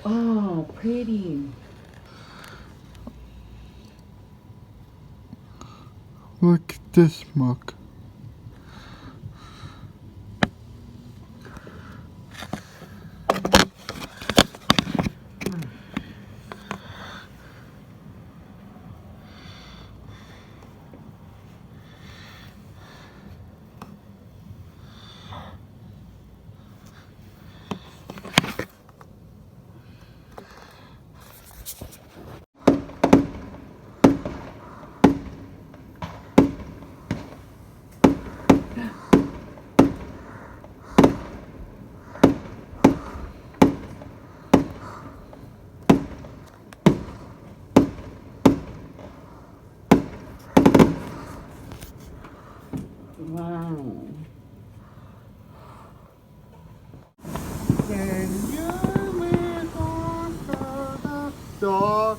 Oh, pretty. Look at this mug. Wow. When you live on the door,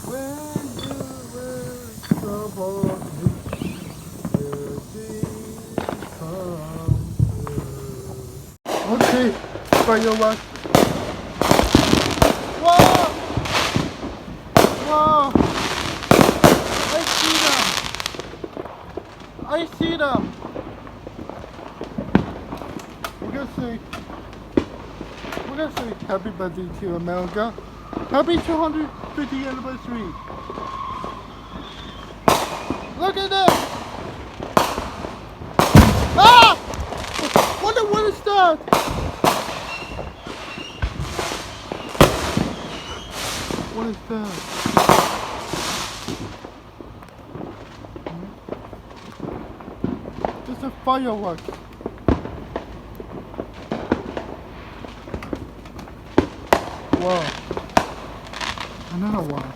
when you were trouble, okay, fireworks. Whoa! Whoa! I see them! I see them! We're gonna say happy birthday to America. Happy 250th anniversary. Look at this! Ah! What is that? What is that? It's a firework. Whoa. Another one.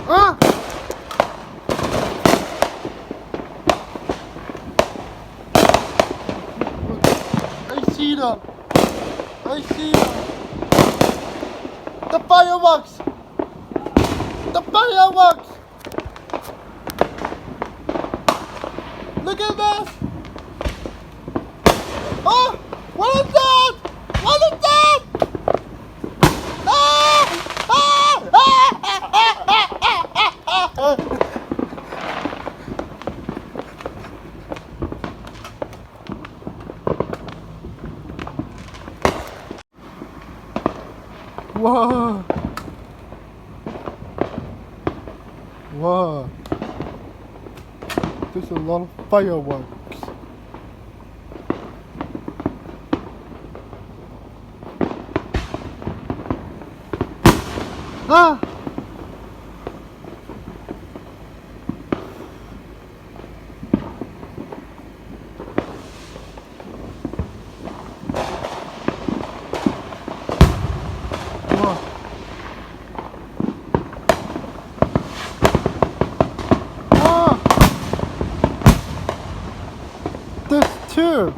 Ah! I see them. I see them. The fireworks. The fireworks. Look at this. Oh! What is that? What is that? Ah! Ah! Ah! Whoa! Whoa! There's a lot of fireworks. Ah! Whoa! Ah! There's two!